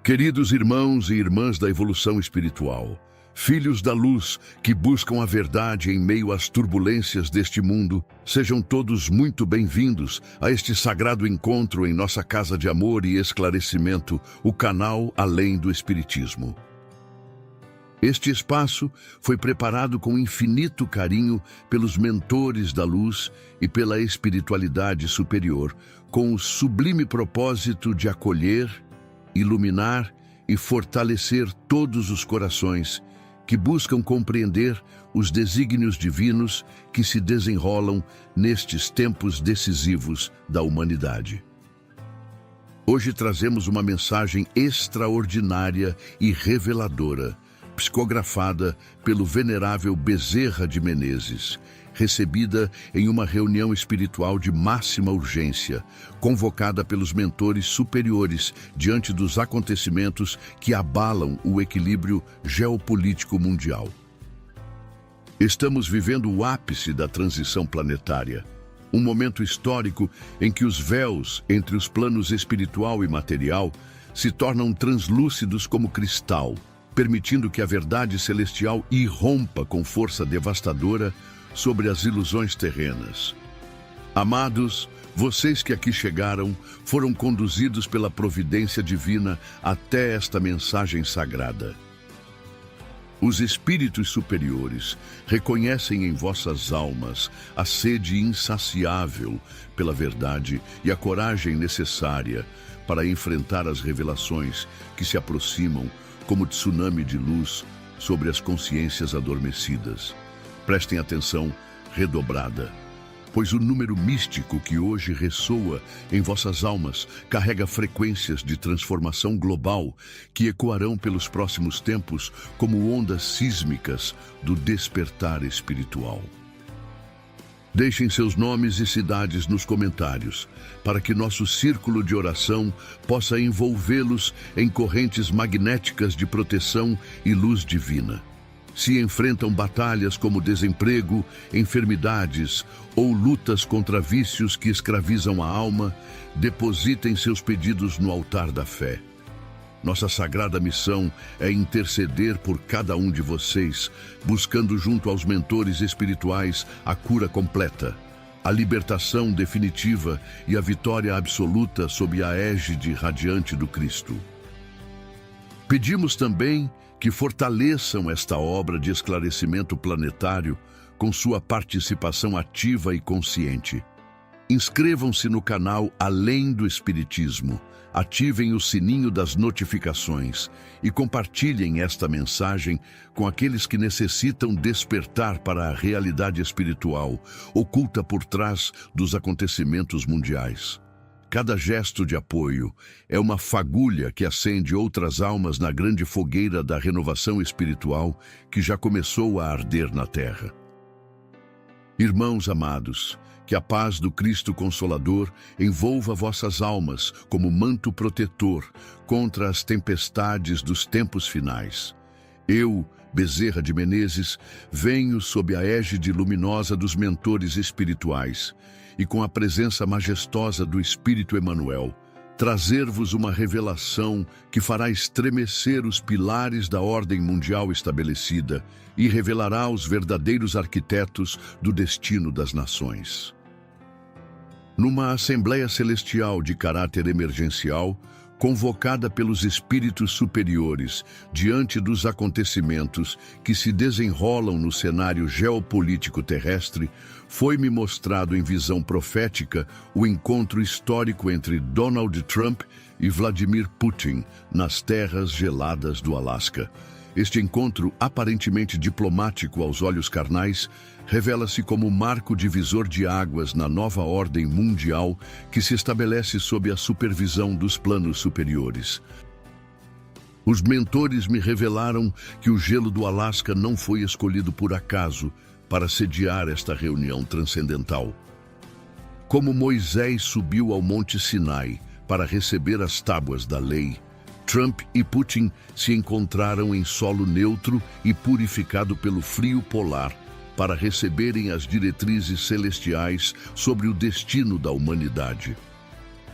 Queridos irmãos e irmãs da evolução espiritual, filhos da luz que buscam a verdade em meio às turbulências deste mundo, sejam todos muito bem-vindos a este sagrado encontro em nossa casa de amor e esclarecimento, o canal Além do Espiritismo. Este espaço foi preparado com infinito carinho pelos mentores da luz e pela espiritualidade superior, com o sublime propósito de acolher, iluminar e fortalecer todos os corações que buscam compreender os desígnios divinos que se desenrolam nestes tempos decisivos da humanidade. Hoje trazemos uma mensagem extraordinária e reveladora, psicografada pelo venerável Bezerra de Menezes, recebida em uma reunião espiritual de máxima urgência, convocada pelos mentores superiores diante dos acontecimentos que abalam o equilíbrio geopolítico mundial. Estamos vivendo o ápice da transição planetária, um momento histórico em que os véus entre os planos espiritual e material se tornam translúcidos como cristal, permitindo que a verdade celestial irrompa com força devastadora sobre as ilusões terrenas. Amados, vocês que aqui chegaram foram conduzidos pela providência divina até esta mensagem sagrada. Os espíritos superiores reconhecem em vossas almas a sede insaciável pela verdade e a coragem necessária para enfrentar as revelações que se aproximam como tsunami de luz sobre as consciências adormecidas. Prestem atenção redobrada, pois o número místico que hoje ressoa em vossas almas carrega frequências de transformação global que ecoarão pelos próximos tempos como ondas sísmicas do despertar espiritual. Deixem seus nomes e cidades nos comentários, para que nosso círculo de oração possa envolvê-los em correntes magnéticas de proteção e luz divina. Se enfrentam batalhas como desemprego, enfermidades ou lutas contra vícios que escravizam a alma, depositem seus pedidos no altar da fé. Nossa sagrada missão é interceder por cada um de vocês, buscando junto aos mentores espirituais a cura completa, a libertação definitiva e a vitória absoluta sob a égide radiante do Cristo. Pedimos também que fortaleçam esta obra de esclarecimento planetário com sua participação ativa e consciente. Inscrevam-se no canal Além do Espiritismo, ativem o sininho das notificações e compartilhem esta mensagem com aqueles que necessitam despertar para a realidade espiritual oculta por trás dos acontecimentos mundiais. Cada gesto de apoio é uma fagulha que acende outras almas na grande fogueira da renovação espiritual que já começou a arder na Terra. Irmãos amados, que a paz do Cristo Consolador envolva vossas almas como manto protetor contra as tempestades dos tempos finais. Eu, Bezerra de Menezes, venho sob a égide luminosa dos mentores espirituais e com a presença majestosa do Espírito Emmanuel, trazer-vos uma revelação que fará estremecer os pilares da ordem mundial estabelecida e revelará os verdadeiros arquitetos do destino das nações. Numa Assembleia Celestial de caráter emergencial, convocada pelos espíritos superiores diante dos acontecimentos que se desenrolam no cenário geopolítico terrestre, foi-me mostrado em visão profética o encontro histórico entre Donald Trump e Vladimir Putin nas terras geladas do Alasca. Este encontro, aparentemente diplomático aos olhos carnais, revela-se como marco divisor de águas na nova ordem mundial que se estabelece sob a supervisão dos planos superiores. Os mentores me revelaram que o gelo do Alasca não foi escolhido por acaso para sediar esta reunião transcendental. Como Moisés subiu ao Monte Sinai para receber as tábuas da lei, Trump e Putin se encontraram em solo neutro e purificado pelo frio polar para receberem as diretrizes celestiais sobre o destino da humanidade.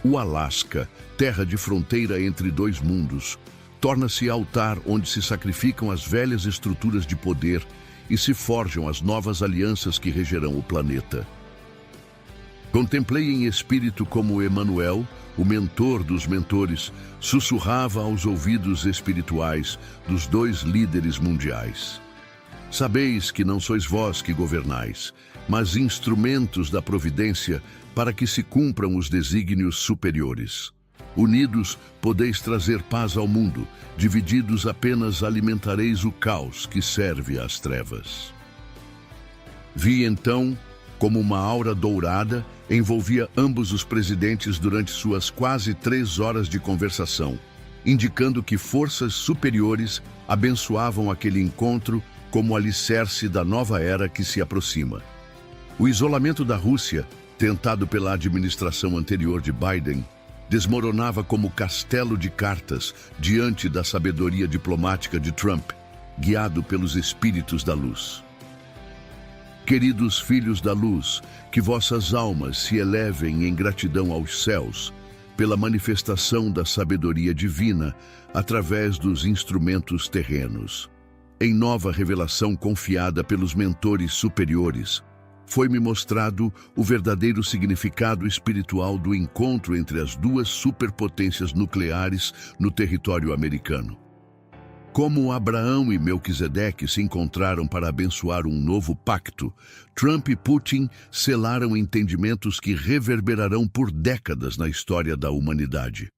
O Alasca, terra de fronteira entre dois mundos, torna-se altar onde se sacrificam as velhas estruturas de poder e se forjam as novas alianças que regerão o planeta. Contemplei em espírito como Emanuel, o mentor dos mentores, sussurrava aos ouvidos espirituais dos dois líderes mundiais. Sabeis que não sois vós que governais, mas instrumentos da providência para que se cumpram os desígnios superiores. Unidos podeis trazer paz ao mundo, divididos apenas alimentareis o caos que serve às trevas. Vi então como uma aura dourada envolvia ambos os presidentes durante suas quase 3 horas de conversação, indicando que forças superiores abençoavam aquele encontro como alicerce da nova era que se aproxima. O isolamento da Rússia, tentado pela administração anterior de Biden, desmoronava como castelo de cartas diante da sabedoria diplomática de Trump, guiado pelos espíritos da luz. Queridos filhos da luz, que vossas almas se elevem em gratidão aos céus, pela manifestação da sabedoria divina através dos instrumentos terrenos. Em nova revelação confiada pelos mentores superiores, foi-me mostrado o verdadeiro significado espiritual do encontro entre as duas superpotências nucleares no território americano. Como Abraão e Melquisedeque se encontraram para abençoar um novo pacto, Trump e Putin selaram entendimentos que reverberarão por décadas na história da humanidade.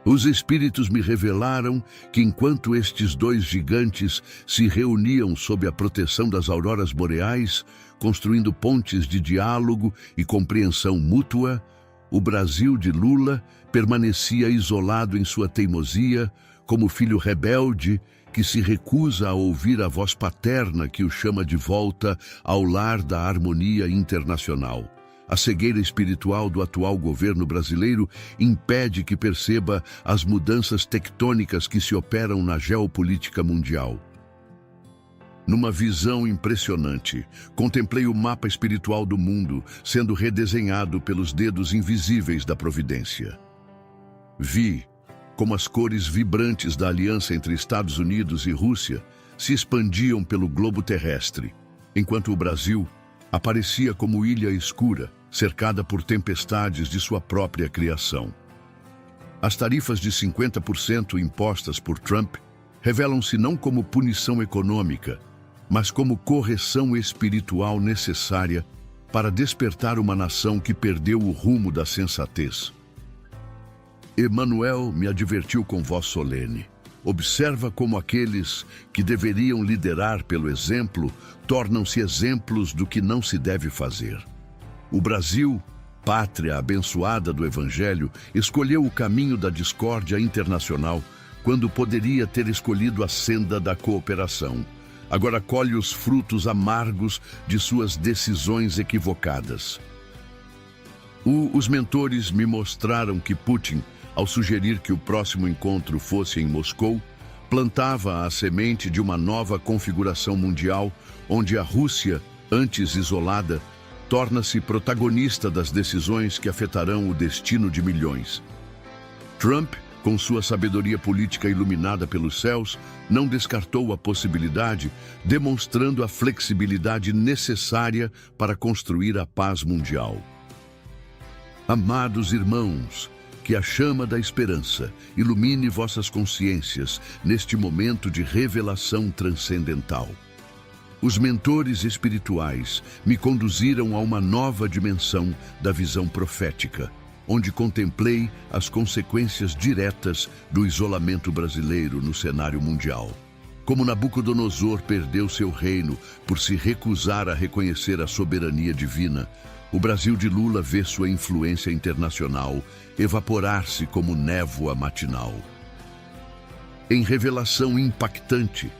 Os espíritos me revelaram que enquanto estes dois gigantes se reuniam sob a proteção das auroras boreais, construindo pontes de diálogo e compreensão mútua, o Brasil de Lula permanecia isolado em sua teimosia, como filho rebelde que se recusa a ouvir a voz paterna que o chama de volta ao lar da harmonia internacional. A cegueira espiritual do atual governo brasileiro impede que perceba as mudanças tectônicas que se operam na geopolítica mundial. Numa visão impressionante, contemplei o mapa espiritual do mundo sendo redesenhado pelos dedos invisíveis da providência. Vi como as cores vibrantes da aliança entre Estados Unidos e Rússia se expandiam pelo globo terrestre, enquanto o Brasil aparecia como ilha escura, cercada por tempestades de sua própria criação. As tarifas de 50% impostas por Trump revelam-se não como punição econômica, mas como correção espiritual necessária para despertar uma nação que perdeu o rumo da sensatez. Emanuel me advertiu com voz solene. Observa como aqueles que deveriam liderar pelo exemplo tornam-se exemplos do que não se deve fazer. O Brasil, pátria abençoada do Evangelho, escolheu o caminho da discórdia internacional quando poderia ter escolhido a senda da cooperação. Agora colhe os frutos amargos de suas decisões equivocadas. Os mentores me mostraram que Putin, ao sugerir que o próximo encontro fosse em Moscou, plantava a semente de uma nova configuração mundial, onde a Rússia, antes isolada, torna-se protagonista das decisões que afetarão o destino de milhões. Trump, com sua sabedoria política iluminada pelos céus, não descartou a possibilidade, demonstrando a flexibilidade necessária para construir a paz mundial. Amados irmãos, que a chama da esperança ilumine vossas consciências neste momento de revelação transcendental. Os mentores espirituais me conduziram a uma nova dimensão da visão profética, onde contemplei as consequências diretas do isolamento brasileiro no cenário mundial. Como Nabucodonosor perdeu seu reino por se recusar a reconhecer a soberania divina, o Brasil de Lula vê sua influência internacional evaporar-se como névoa matinal. Em revelação impactante,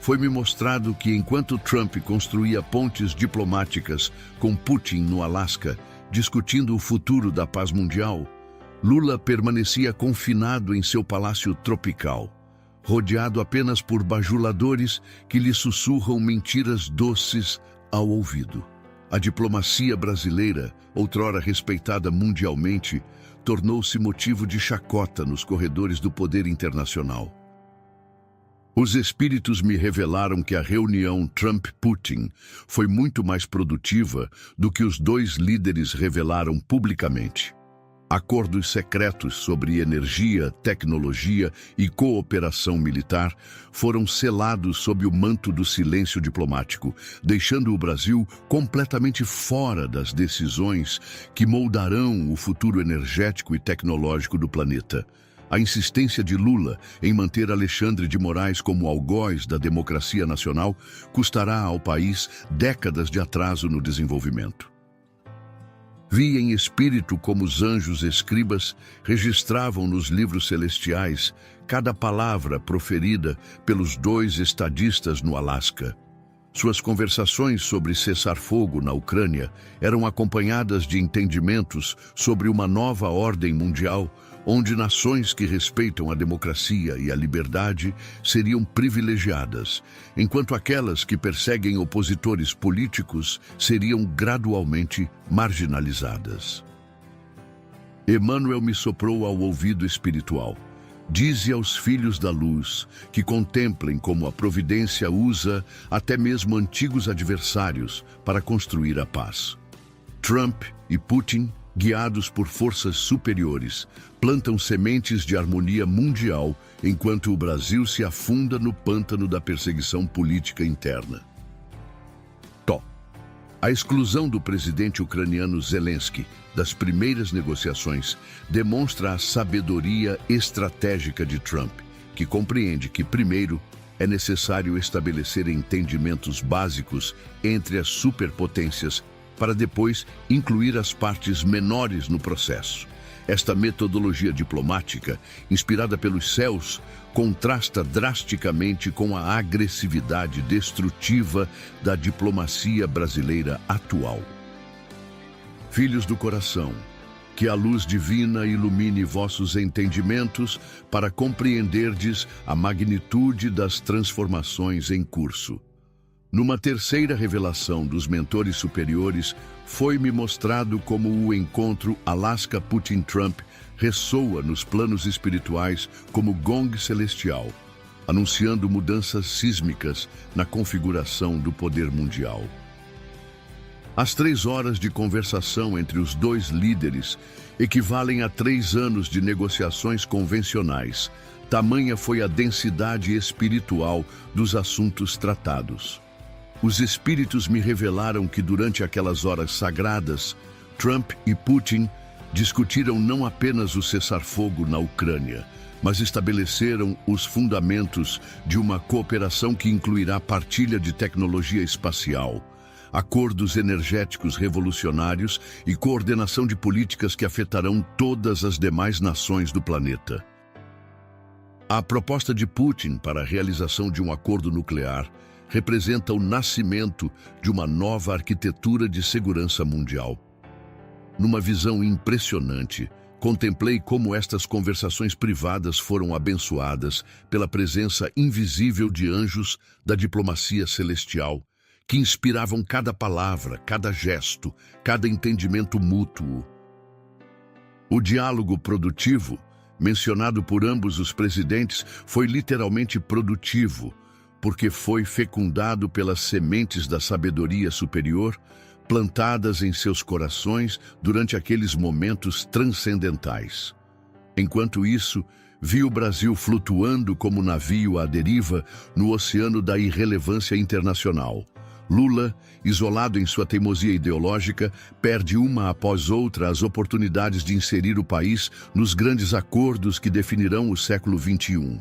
foi-me mostrado que enquanto Trump construía pontes diplomáticas com Putin no Alasca, discutindo o futuro da paz mundial, Lula permanecia confinado em seu palácio tropical, rodeado apenas por bajuladores que lhe sussurram mentiras doces ao ouvido. A diplomacia brasileira, outrora respeitada mundialmente, tornou-se motivo de chacota nos corredores do poder internacional. Os espíritos me revelaram que a reunião Trump-Putin foi muito mais produtiva do que os dois líderes revelaram publicamente. Acordos secretos sobre energia, tecnologia e cooperação militar foram selados sob o manto do silêncio diplomático, deixando o Brasil completamente fora das decisões que moldarão o futuro energético e tecnológico do planeta. A insistência de Lula em manter Alexandre de Moraes como algoz da democracia nacional custará ao país décadas de atraso no desenvolvimento. Vi em espírito como os anjos escribas registravam nos livros celestiais cada palavra proferida pelos dois estadistas no Alasca. Suas conversações sobre cessar-fogo na Ucrânia eram acompanhadas de entendimentos sobre uma nova ordem mundial, onde nações que respeitam a democracia e a liberdade seriam privilegiadas, enquanto aquelas que perseguem opositores políticos seriam gradualmente marginalizadas. Emmanuel me soprou ao ouvido espiritual: dize aos filhos da luz que contemplem como a providência usa até mesmo antigos adversários para construir a paz. Trump e Putin, guiados por forças superiores, plantam sementes de harmonia mundial enquanto o Brasil se afunda no pântano da perseguição política interna. A exclusão do presidente ucraniano Zelensky das primeiras negociações demonstra a sabedoria estratégica de Trump, que compreende que, primeiro, é necessário estabelecer entendimentos básicos entre as superpotências para depois incluir as partes menores no processo. Esta metodologia diplomática, inspirada pelos céus, contrasta drasticamente com a agressividade destrutiva da diplomacia brasileira atual. Filhos do coração, que a luz divina ilumine vossos entendimentos para compreenderdes a magnitude das transformações em curso. Numa terceira revelação dos mentores superiores, foi-me mostrado como o encontro Alaska-Putin-Trump ressoa nos planos espirituais como gong celestial, anunciando mudanças sísmicas na configuração do poder mundial. As 3 horas de conversação entre os dois líderes equivalem a 3 anos de negociações convencionais. Tamanha foi a densidade espiritual dos assuntos tratados. Os espíritos me revelaram que durante aquelas horas sagradas, Trump e Putin discutiram não apenas o cessar-fogo na Ucrânia, mas estabeleceram os fundamentos de uma cooperação que incluirá partilha de tecnologia espacial, acordos energéticos revolucionários e coordenação de políticas que afetarão todas as demais nações do planeta. A proposta de Putin para a realização de um acordo nuclear representa o nascimento de uma nova arquitetura de segurança mundial. Numa visão impressionante, contemplei como estas conversações privadas foram abençoadas pela presença invisível de anjos da diplomacia celestial, que inspiravam cada palavra, cada gesto, cada entendimento mútuo. O diálogo produtivo, mencionado por ambos os presidentes, foi literalmente produtivo, porque foi fecundado pelas sementes da sabedoria superior, plantadas em seus corações durante aqueles momentos transcendentais. Enquanto isso, vi o Brasil flutuando como navio à deriva no oceano da irrelevância internacional. Lula, isolado em sua teimosia ideológica, perde uma após outra as oportunidades de inserir o país nos grandes acordos que definirão o século XXI.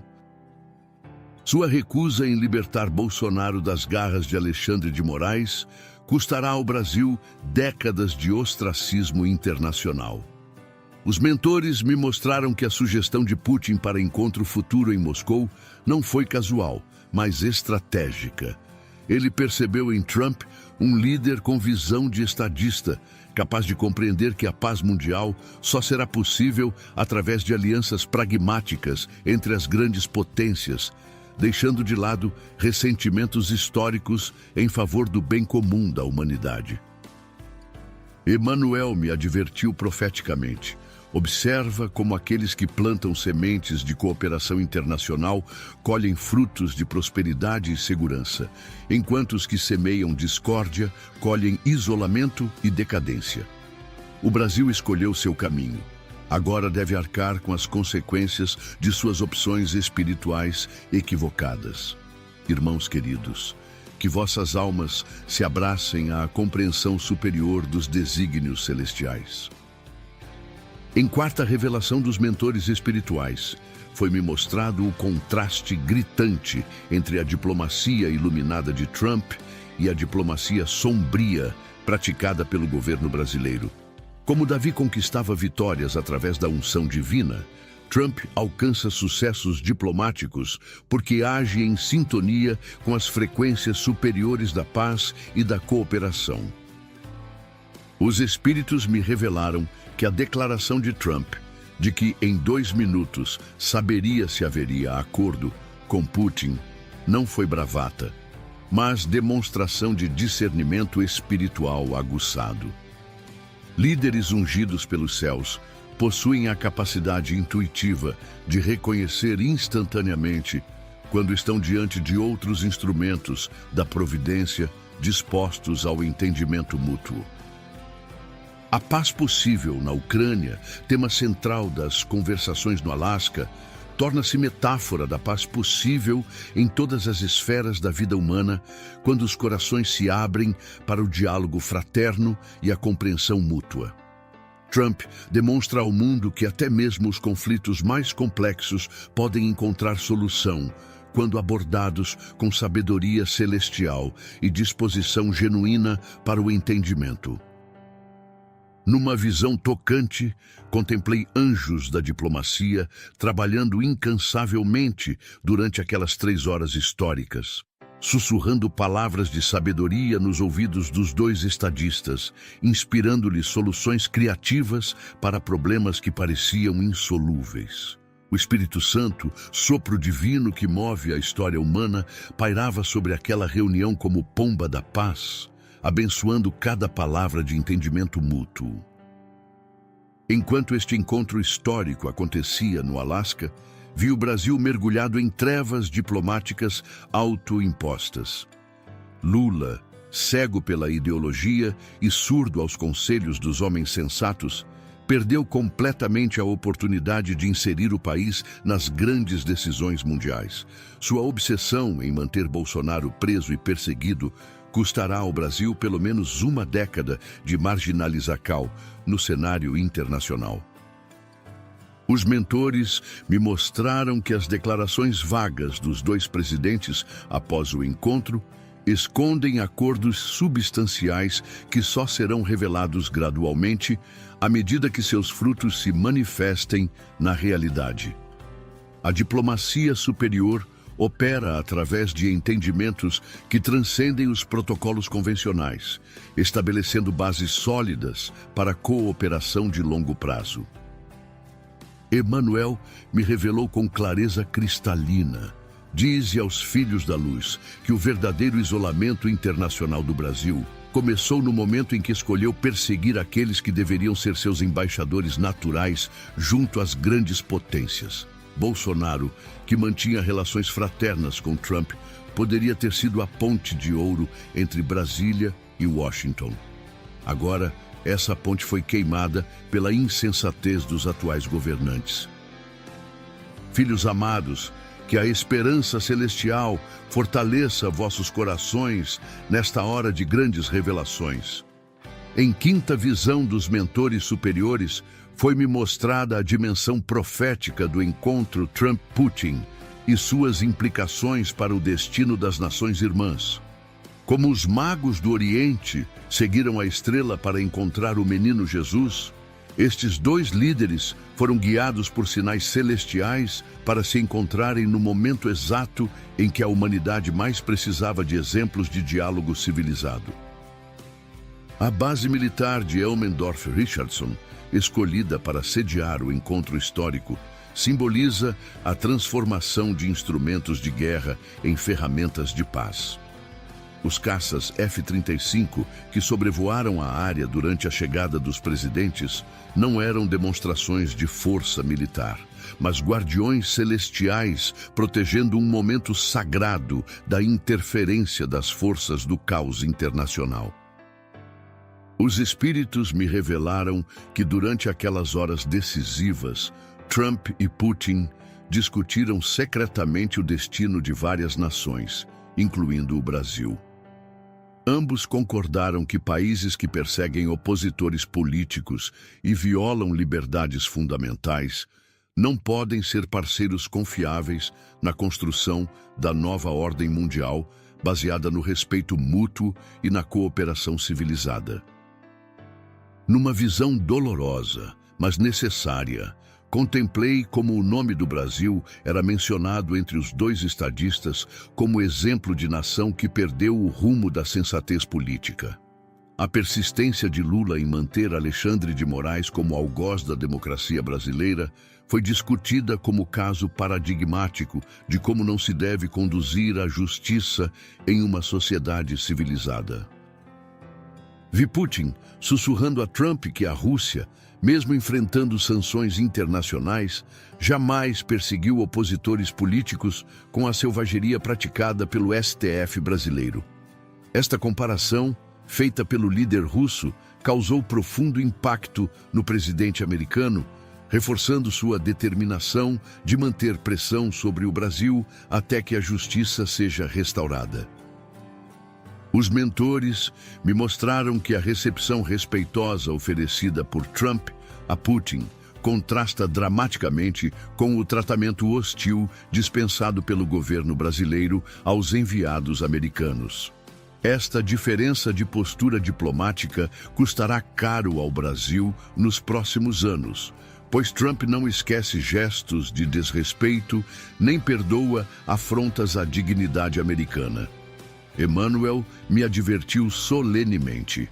Sua recusa em libertar Bolsonaro das garras de Alexandre de Moraes custará ao Brasil décadas de ostracismo internacional. Os mentores me mostraram que a sugestão de Putin para encontro futuro em Moscou não foi casual, mas estratégica. Ele percebeu em Trump um líder com visão de estadista, capaz de compreender que a paz mundial só será possível através de alianças pragmáticas entre as grandes potências, deixando de lado ressentimentos históricos em favor do bem comum da humanidade. Emmanuel me advertiu profeticamente: Observa como aqueles que plantam sementes de cooperação internacional colhem frutos de prosperidade e segurança, enquanto os que semeiam discórdia colhem isolamento e decadência. O Brasil escolheu seu caminho. Agora deve arcar com as consequências de suas opções espirituais equivocadas. Irmãos queridos, que vossas almas se abracem à compreensão superior dos desígnios celestiais. Em quarta revelação dos mentores espirituais, foi-me mostrado o contraste gritante entre a diplomacia iluminada de Trump e a diplomacia sombria praticada pelo governo brasileiro. Como Davi conquistava vitórias através da unção divina, Trump alcança sucessos diplomáticos porque age em sintonia com as frequências superiores da paz e da cooperação. Os espíritos me revelaram que a declaração de Trump, de que em 2 minutos saberia se haveria acordo com Putin, não foi bravata, mas demonstração de discernimento espiritual aguçado. Líderes ungidos pelos céus possuem a capacidade intuitiva de reconhecer instantaneamente quando estão diante de outros instrumentos da providência dispostos ao entendimento mútuo. A paz possível na Ucrânia, tema central das conversações no Alasca, torna-se metáfora da paz possível em todas as esferas da vida humana, quando os corações se abrem para o diálogo fraterno e a compreensão mútua. Trump demonstra ao mundo que até mesmo os conflitos mais complexos podem encontrar solução quando abordados com sabedoria celestial e disposição genuína para o entendimento. Numa visão tocante, contemplei anjos da diplomacia trabalhando incansavelmente durante aquelas 3 horas históricas, sussurrando palavras de sabedoria nos ouvidos dos 2 estadistas, inspirando-lhes soluções criativas para problemas que pareciam insolúveis. O Espírito Santo, sopro divino que move a história humana, pairava sobre aquela reunião como pomba da paz, abençoando cada palavra de entendimento mútuo. Enquanto este encontro histórico acontecia no Alasca, vi o Brasil mergulhado em trevas diplomáticas autoimpostas. Lula, cego pela ideologia e surdo aos conselhos dos homens sensatos, perdeu completamente a oportunidade de inserir o país nas grandes decisões mundiais. Sua obsessão em manter Bolsonaro preso e perseguido custará ao Brasil pelo menos 1 década de marginalização no cenário internacional. Os mentores me mostraram que as declarações vagas dos 2 presidentes após o encontro escondem acordos substanciais que só serão revelados gradualmente à medida que seus frutos se manifestem na realidade. A diplomacia superior opera através de entendimentos que transcendem os protocolos convencionais, estabelecendo bases sólidas para a cooperação de longo prazo. Emmanuel me revelou com clareza cristalina: dize aos filhos da luz que o verdadeiro isolamento internacional do Brasil começou no momento em que escolheu perseguir aqueles que deveriam ser seus embaixadores naturais junto às grandes potências. Bolsonaro, que mantinha relações fraternas com Trump, poderia ter sido a ponte de ouro entre Brasília e Washington. Agora, essa ponte foi queimada pela insensatez dos atuais governantes. Filhos amados, que a esperança celestial fortaleça vossos corações nesta hora de grandes revelações. Em quinta visão dos mentores superiores, foi-me mostrada a dimensão profética do encontro Trump-Putin e suas implicações para o destino das nações irmãs. Como os magos do Oriente seguiram a estrela para encontrar o menino Jesus, estes 2 líderes foram guiados por sinais celestiais para se encontrarem no momento exato em que a humanidade mais precisava de exemplos de diálogo civilizado. A base militar de Elmendorf-Richardson, escolhida para sediar o encontro histórico, simboliza a transformação de instrumentos de guerra em ferramentas de paz. Os caças F-35 que sobrevoaram a área durante a chegada dos presidentes não eram demonstrações de força militar, mas guardiões celestiais protegendo um momento sagrado da interferência das forças do caos internacional. Os espíritos me revelaram que durante aquelas horas decisivas, Trump e Putin discutiram secretamente o destino de várias nações, incluindo o Brasil. Ambos concordaram que países que perseguem opositores políticos e violam liberdades fundamentais não podem ser parceiros confiáveis na construção da nova ordem mundial baseada no respeito mútuo e na cooperação civilizada. Numa visão dolorosa, mas necessária, contemplei como o nome do Brasil era mencionado entre os dois estadistas como exemplo de nação que perdeu o rumo da sensatez política. A persistência de Lula em manter Alexandre de Moraes como algoz da democracia brasileira foi discutida como caso paradigmático de como não se deve conduzir a justiça em uma sociedade civilizada. Vi Putin sussurrando a Trump que a Rússia, mesmo enfrentando sanções internacionais, jamais perseguiu opositores políticos com a selvageria praticada pelo STF brasileiro. Esta comparação, feita pelo líder russo, causou profundo impacto no presidente americano, reforçando sua determinação de manter pressão sobre o Brasil até que a justiça seja restaurada. Os mentores me mostraram que a recepção respeitosa oferecida por Trump a Putin contrasta dramaticamente com o tratamento hostil dispensado pelo governo brasileiro aos enviados americanos. Esta diferença de postura diplomática custará caro ao Brasil nos próximos anos, pois Trump não esquece gestos de desrespeito nem perdoa afrontas à dignidade americana. Emmanuel me advertiu solenemente.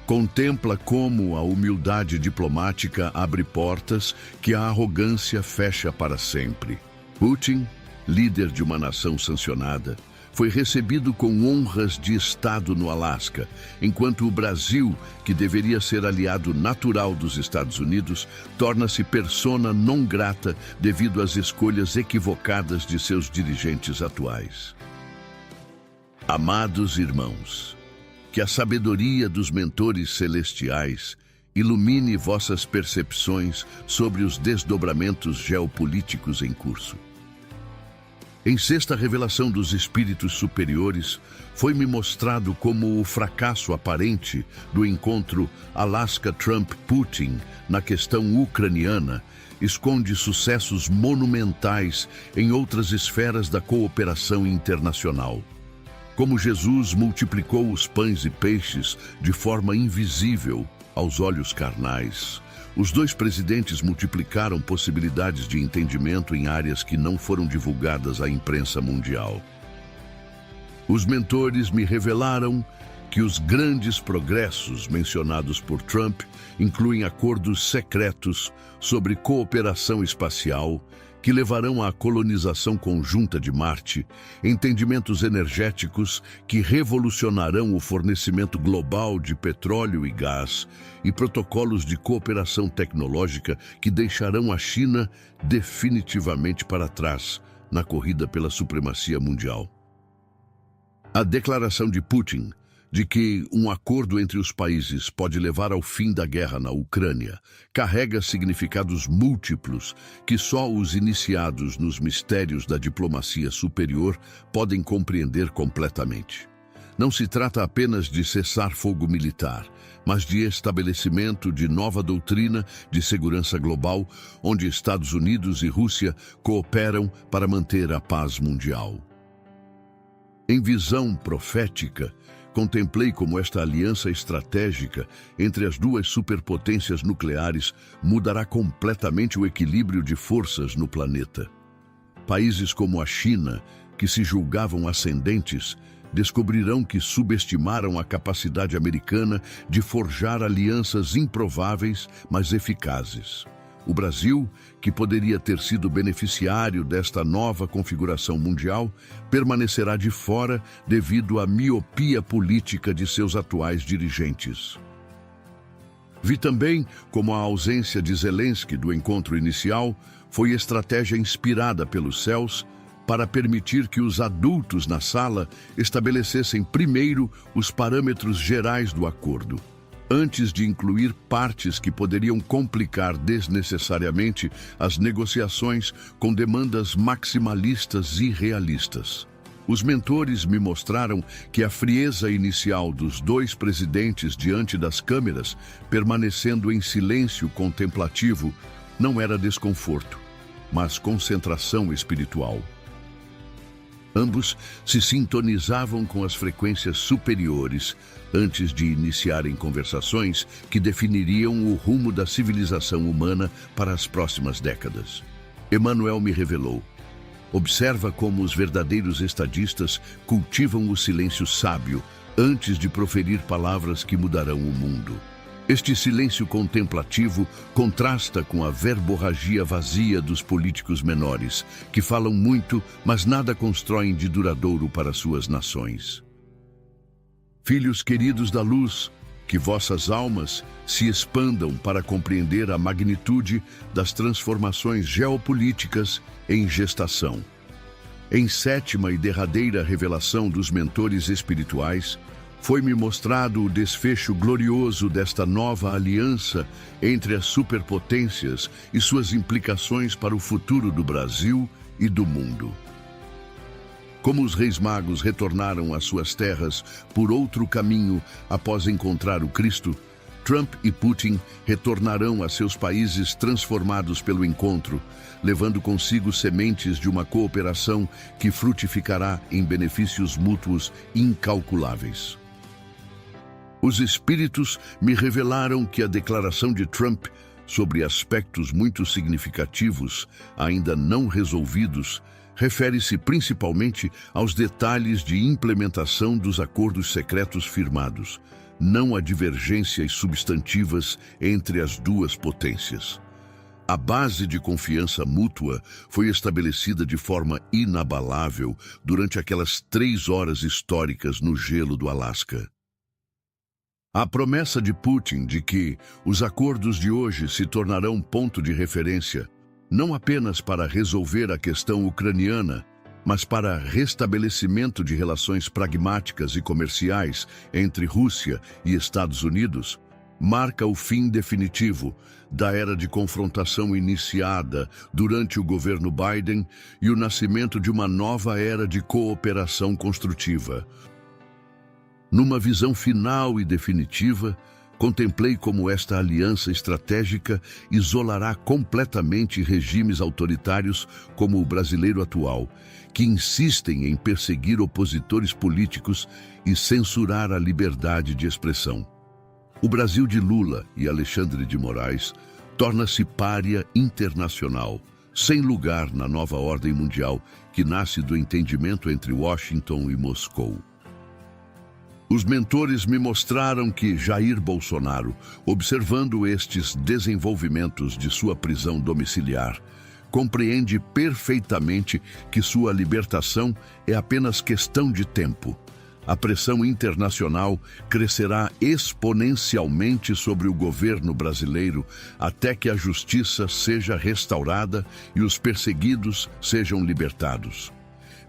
Contempla como a humildade diplomática abre portas que a arrogância fecha para sempre. Putin, líder de uma nação sancionada, foi recebido com honras de Estado no Alasca, enquanto o Brasil, que deveria ser aliado natural dos Estados Unidos, torna-se persona non grata devido às escolhas equivocadas de seus dirigentes atuais. Amados irmãos, que a sabedoria dos mentores celestiais ilumine vossas percepções sobre os desdobramentos geopolíticos em curso. Em sexta revelação dos espíritos superiores, foi-me mostrado como o fracasso aparente do encontro Alaska-Trump-Putin na questão ucraniana esconde sucessos monumentais em outras esferas da cooperação internacional. Como Jesus multiplicou os pães e peixes de forma invisível aos olhos carnais, os dois presidentes multiplicaram possibilidades de entendimento em áreas que não foram divulgadas à imprensa mundial. Os mentores me revelaram que os grandes progressos mencionados por Trump incluem acordos secretos sobre cooperação espacial, que levarão à colonização conjunta de Marte, entendimentos energéticos que revolucionarão o fornecimento global de petróleo e gás e protocolos de cooperação tecnológica que deixarão a China definitivamente para trás na corrida pela supremacia mundial. A declaração de Putin de que um acordo entre os países pode levar ao fim da guerra na Ucrânia carrega significados múltiplos que só os iniciados nos mistérios da diplomacia superior podem compreender completamente. Não se trata apenas de cessar fogo militar, mas de estabelecimento de nova doutrina de segurança global, onde Estados Unidos e Rússia cooperam para manter a paz mundial. Em visão profética, contemplei como esta aliança estratégica entre as duas superpotências nucleares mudará completamente o equilíbrio de forças no planeta. Países como a China, que se julgavam ascendentes, descobrirão que subestimaram a capacidade americana de forjar alianças improváveis, mas eficazes. O Brasil, que poderia ter sido beneficiário desta nova configuração mundial, permanecerá de fora devido à miopia política de seus atuais dirigentes. Vi também como a ausência de Zelensky do encontro inicial foi estratégia inspirada pelos céus para permitir que os adultos na sala estabelecessem primeiro os parâmetros gerais do acordo, antes de incluir partes que poderiam complicar desnecessariamente as negociações com demandas maximalistas e realistas. Os mentores me mostraram que a frieza inicial dos dois presidentes diante das câmeras, permanecendo em silêncio contemplativo, não era desconforto, mas concentração espiritual. Ambos se sintonizavam com as frequências superiores antes de iniciarem conversações que definiriam o rumo da civilização humana para as próximas décadas. Emmanuel me revelou: observa como os verdadeiros estadistas cultivam o silêncio sábio antes de proferir palavras que mudarão o mundo. Este silêncio contemplativo contrasta com a verborragia vazia dos políticos menores, que falam muito, mas nada constroem de duradouro para suas nações. Filhos queridos da luz, que vossas almas se expandam para compreender a magnitude das transformações geopolíticas em gestação. Em sétima e derradeira revelação dos mentores espirituais, foi-me mostrado o desfecho glorioso desta nova aliança entre as superpotências e suas implicações para o futuro do Brasil e do mundo. Como os reis magos retornaram às suas terras por outro caminho após encontrar o Cristo, Trump e Putin retornarão a seus países transformados pelo encontro, levando consigo sementes de uma cooperação que frutificará em benefícios mútuos incalculáveis. Os espíritos me revelaram que a declaração de Trump sobre aspectos muito significativos, ainda não resolvidos, refere-se principalmente aos detalhes de implementação dos acordos secretos firmados, não a divergências substantivas entre as duas potências. A base de confiança mútua foi estabelecida de forma inabalável durante aquelas 3 horas históricas no gelo do Alasca. A promessa de Putin de que os acordos de hoje se tornarão ponto de referência, não apenas para resolver a questão ucraniana, mas para restabelecimento de relações pragmáticas e comerciais entre Rússia e Estados Unidos, marca o fim definitivo da era de confrontação iniciada durante o governo Biden e o nascimento de uma nova era de cooperação construtiva. Numa visão final e definitiva, contemplei como esta aliança estratégica isolará completamente regimes autoritários como o brasileiro atual, que insistem em perseguir opositores políticos e censurar a liberdade de expressão. O Brasil de Lula e Alexandre de Moraes torna-se pária internacional, sem lugar na nova ordem mundial que nasce do entendimento entre Washington e Moscou. Os mentores me mostraram que Jair Bolsonaro, observando estes desenvolvimentos de sua prisão domiciliar, compreende perfeitamente que sua libertação é apenas questão de tempo. A pressão internacional crescerá exponencialmente sobre o governo brasileiro até que a justiça seja restaurada e os perseguidos sejam libertados.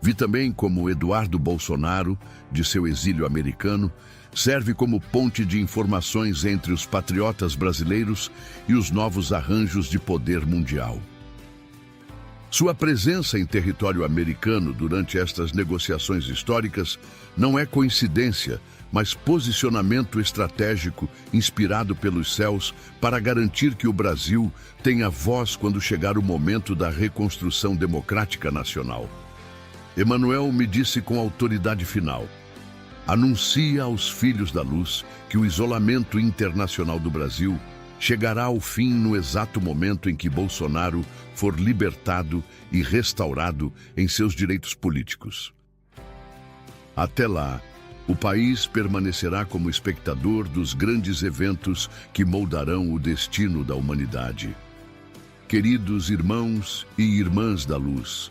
Vi também como Eduardo Bolsonaro, de seu exílio americano, serve como ponte de informações entre os patriotas brasileiros e os novos arranjos de poder mundial. Sua presença em território americano durante estas negociações históricas não é coincidência, mas posicionamento estratégico inspirado pelos céus para garantir que o Brasil tenha voz quando chegar o momento da reconstrução democrática nacional. Emmanuel me disse com autoridade final: anuncia aos filhos da luz que o isolamento internacional do Brasil chegará ao fim no exato momento em que Bolsonaro for libertado e restaurado em seus direitos políticos. Até lá, o país permanecerá como espectador dos grandes eventos que moldarão o destino da humanidade. Queridos irmãos e irmãs da luz,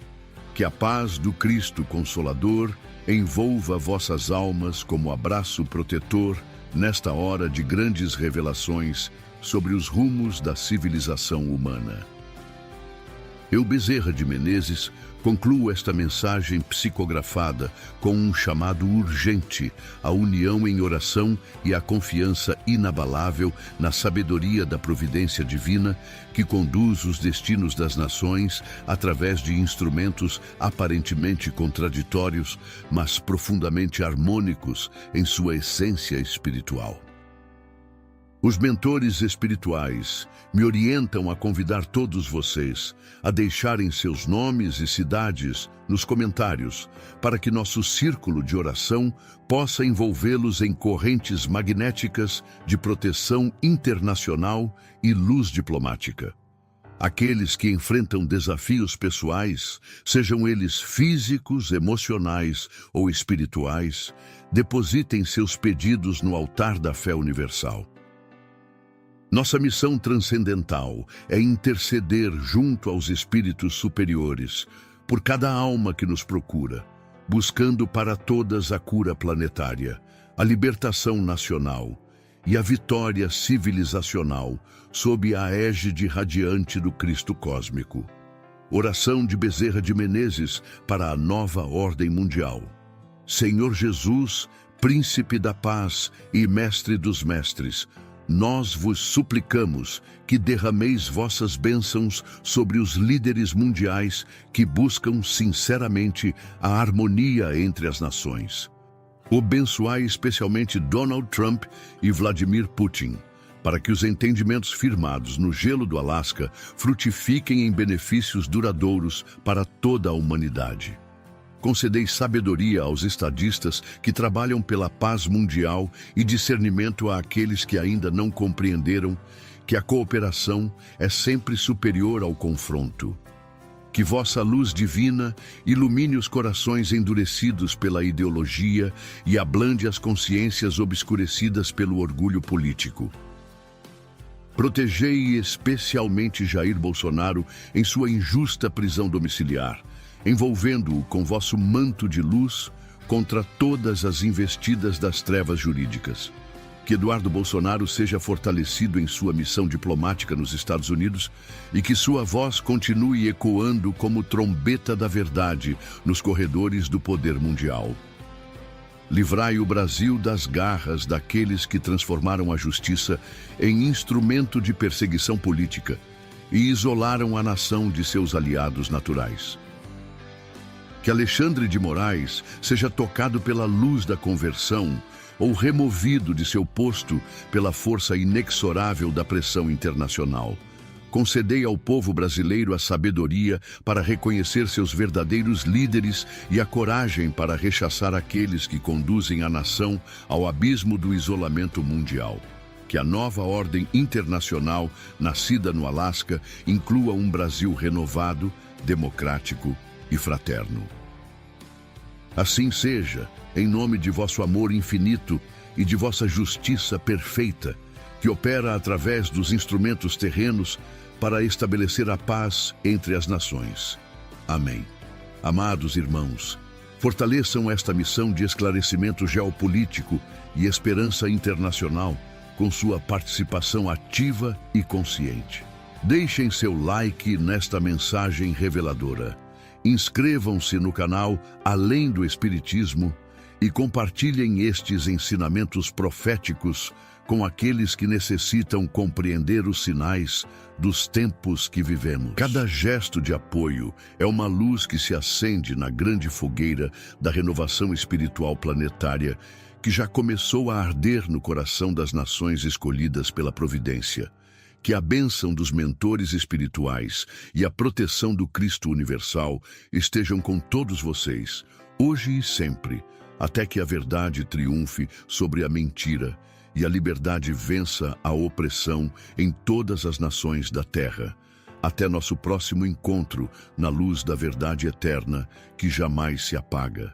que a paz do Cristo Consolador envolva vossas almas como abraço protetor nesta hora de grandes revelações sobre os rumos da civilização humana. Eu, Bezerra de Menezes, concluo esta mensagem psicografada com um chamado urgente à união em oração e à confiança inabalável na sabedoria da providência divina que conduz os destinos das nações através de instrumentos aparentemente contraditórios, mas profundamente harmônicos em sua essência espiritual. Os mentores espirituais me orientam a convidar todos vocês a deixarem seus nomes e cidades nos comentários para que nosso círculo de oração possa envolvê-los em correntes magnéticas de proteção internacional e luz diplomática. Aqueles que enfrentam desafios pessoais, sejam eles físicos, emocionais ou espirituais, depositem seus pedidos no altar da fé universal. Nossa missão transcendental é interceder junto aos espíritos superiores por cada alma que nos procura, buscando para todas a cura planetária, a libertação nacional e a vitória civilizacional sob a égide radiante do Cristo cósmico. Oração de Bezerra de Menezes para a nova ordem mundial. Senhor Jesus, Príncipe da Paz e Mestre dos Mestres, nós vos suplicamos que derrameis vossas bênçãos sobre os líderes mundiais que buscam sinceramente a harmonia entre as nações. Abençoai especialmente Donald Trump e Vladimir Putin, para que os entendimentos firmados no gelo do Alasca frutifiquem em benefícios duradouros para toda a humanidade. Concedei sabedoria aos estadistas que trabalham pela paz mundial e discernimento àqueles que ainda não compreenderam que a cooperação é sempre superior ao confronto. Que vossa luz divina ilumine os corações endurecidos pela ideologia e ablande as consciências obscurecidas pelo orgulho político. Protegei especialmente Jair Bolsonaro em sua injusta prisão domiciliar, envolvendo-o com vosso manto de luz contra todas as investidas das trevas jurídicas. Que Eduardo Bolsonaro seja fortalecido em sua missão diplomática nos Estados Unidos e que sua voz continue ecoando como trombeta da verdade nos corredores do poder mundial. Livrai o Brasil das garras daqueles que transformaram a justiça em instrumento de perseguição política e isolaram a nação de seus aliados naturais. Que Alexandre de Moraes seja tocado pela luz da conversão ou removido de seu posto pela força inexorável da pressão internacional. Concedei ao povo brasileiro a sabedoria para reconhecer seus verdadeiros líderes e a coragem para rechaçar aqueles que conduzem a nação ao abismo do isolamento mundial. Que a nova ordem internacional, nascida no Alasca, inclua um Brasil renovado, democrático e fraterno. Assim seja, em nome de vosso amor infinito e de vossa justiça perfeita, que opera através dos instrumentos terrenos para estabelecer a paz entre as nações. Amém. Amados irmãos, fortaleçam esta missão de esclarecimento geopolítico e esperança internacional com sua participação ativa e consciente. Deixem seu like nesta mensagem reveladora. Inscrevam-se no canal Além do Espiritismo e compartilhem estes ensinamentos proféticos com aqueles que necessitam compreender os sinais dos tempos que vivemos. Cada gesto de apoio é uma luz que se acende na grande fogueira da renovação espiritual planetária que já começou a arder no coração das nações escolhidas pela providência. Que a bênção dos mentores espirituais e a proteção do Cristo universal estejam com todos vocês, hoje e sempre, até que a verdade triunfe sobre a mentira e a liberdade vença a opressão em todas as nações da terra. Até nosso próximo encontro na luz da verdade eterna que jamais se apaga.